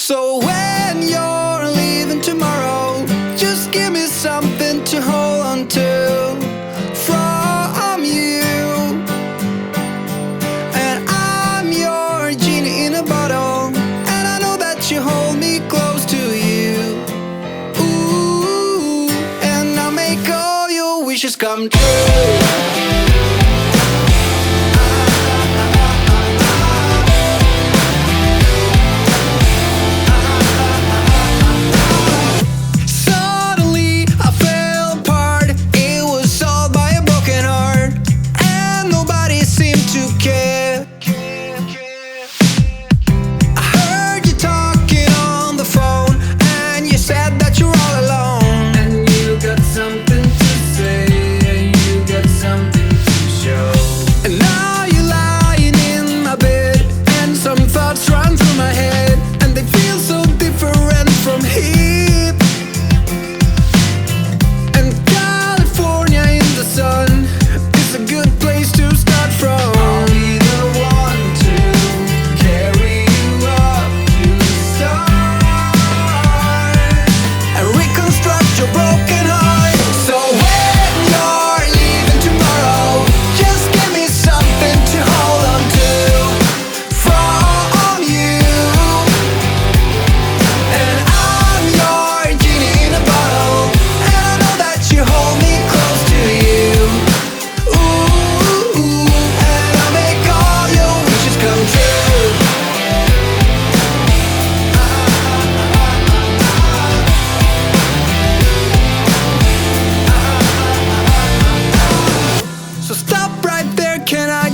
So when you're leaving tomorrow, just give me something to hold on to from you. And I'm your genie in a bottle, and I know that you hold me close to you. Ooh, and I'll make all your wishes come true.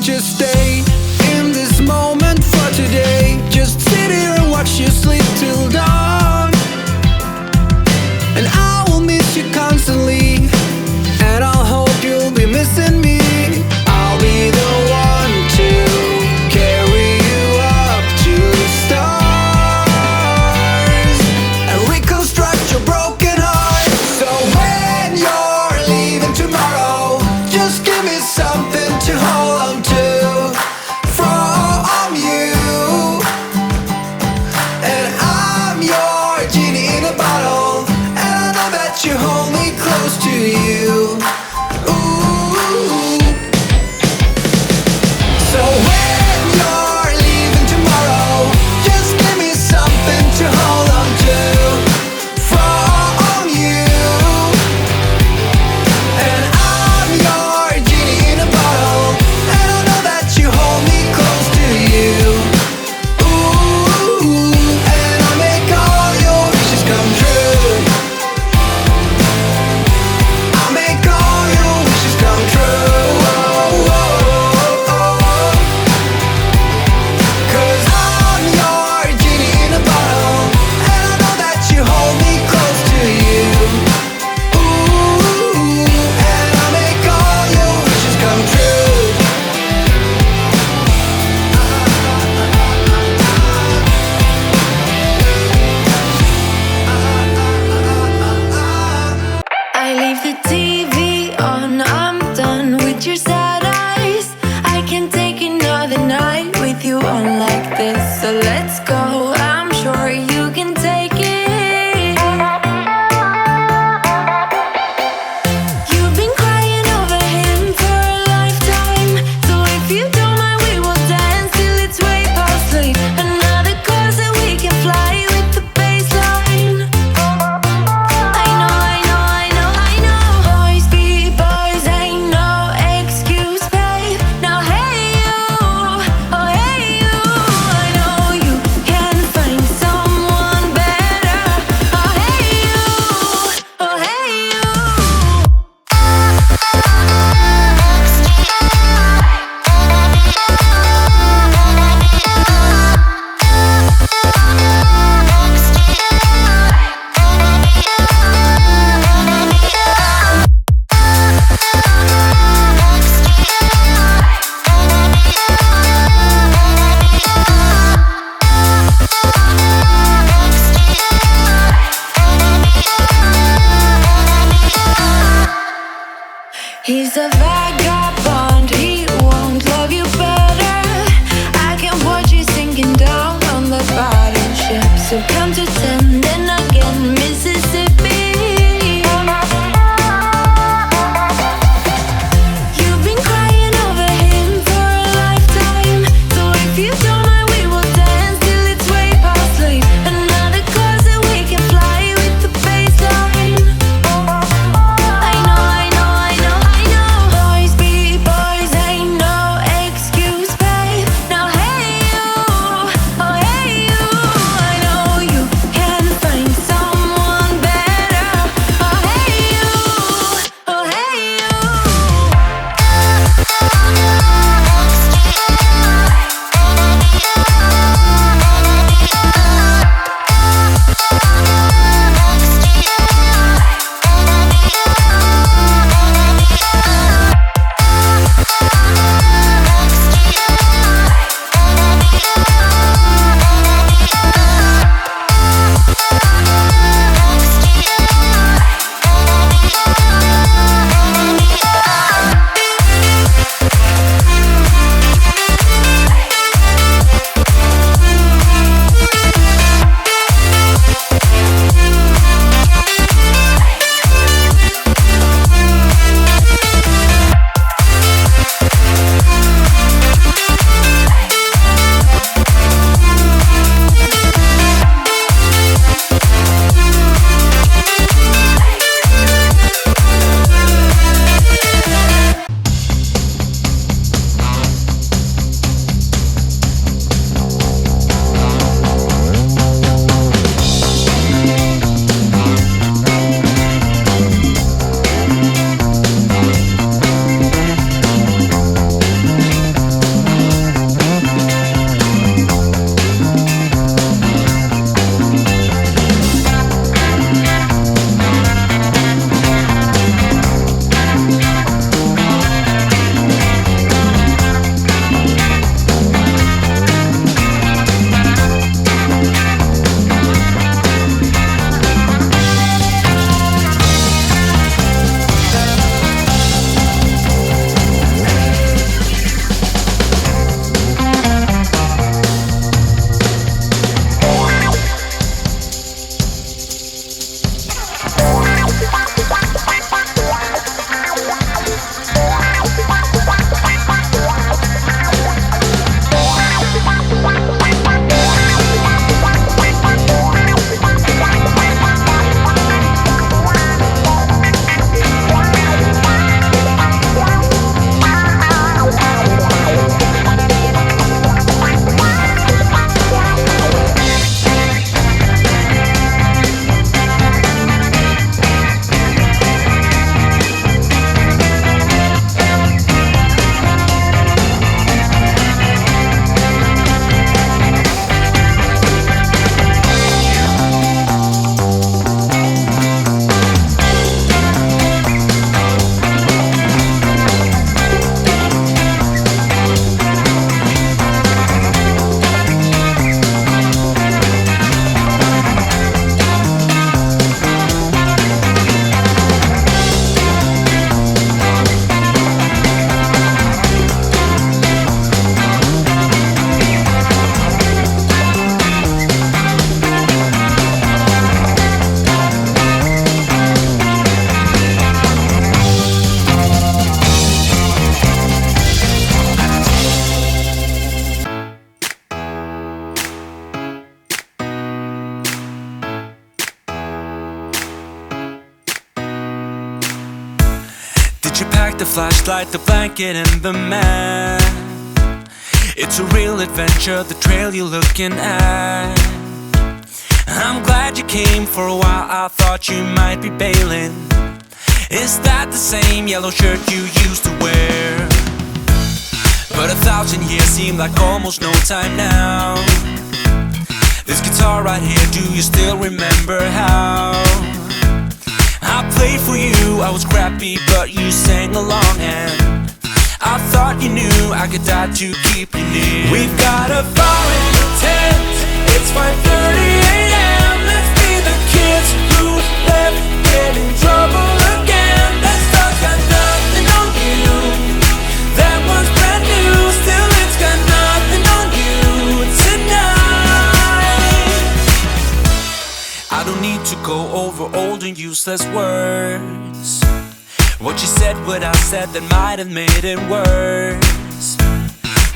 Just stay in this moment for today. Just sit here and watch you sleep till dawn. And I will miss you constantly, and I'll hope you'll be missing me. I'll be the one to carry you up to the stars and reconstruct your broken heart. So when you're leaving tomorrow, just give me something to hold on to from you. And I'm your genie in a bottle, and I know that you hold me close to you. Ooh. So when you're leaving tomorrow, just give me something to hold on to from you. And I'm your genie in a bottle, and I know that you hold me close to you. Ooh, and I'll make all your wishes come true. I'll make all your wishes come true. 'Cause I'm your genie in a bottle, and I know that you hold me close to you. Ooh, and I'll make all your wishes come true. I leave the TV on, I'm done with your sad eyes. I can't take another night with you on like this. So let's go, I'm sure you can take it. You've been crying over him for a lifetime. So if you don't mind, we will dance till it's way past sleep. Another course that we can fly with the baseline. I know, I know, I know, I know. Boys be boys, ain't no excuse, babe. Now hey you, oh hey you. I know you can find someone better. Oh hey you, oh hey you. He's a vagabond, he won't love you better. I can watch you sinking down on the battleship. So count to 10, then again, Mississippi. You've been crying over him for a lifetime, so if you don't mind, we will dance till it's way past late. Another cause that we can fly with the baseline. I know, I know, I know, I know. Boys be boys, ain't no excuse, babe. Now hey you, oh hey you, I know you can find someone better. Oh hey you, oh hey you. Did you pack the flashlight, the blanket, and the map? It's a real adventure, the trail you're looking at. I'm glad you came. For a while I thought you might be bailing. Is that the same yellow shirt you used to wear? But 1,000 years seem like almost no time now. This guitar right here, do you still remember how I played for you? I was crappy, but you sang along, and I thought you knew I could die to keep you near. We've got a fire in the tent. It's 5:30 a.m. Let's be the kids who left, get in trouble again. That stuff got nothing on you. That was brand new. Still, it's got nothing on you tonight. don't need to go over old and useless words. What you said, what I said, that might have made it worse.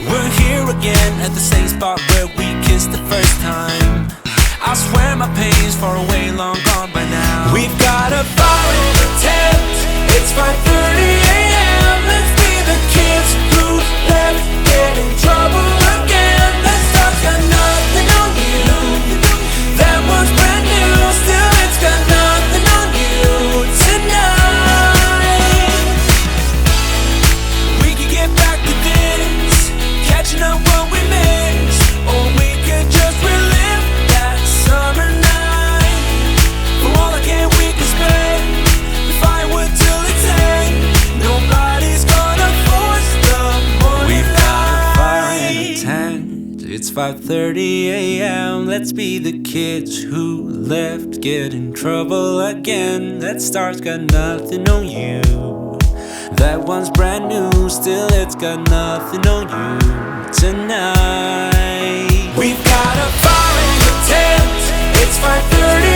We're here again at the same spot where we kissed the first time. I swear my pain's far away, long gone by now. We've got a fire in the tent. It's 5:30 a.m. Let's be the kids who left, get in trouble again. Let's talk, got nothing on you. That one's brand new, still it's got nothing on you tonight. We could get back to this, catching up what we missed, or we could just relive that summer night. For all I can, we can spend the firewood till it's end. Nobody's gonna force the morning. We've got a fire in the tent. It's 5:30 a.m. Let's be the kids who left, get in trouble again. That star's got nothing on you. That one's brand new, still it's got nothing on you tonight. We've got a fire in the tent. It's 5:30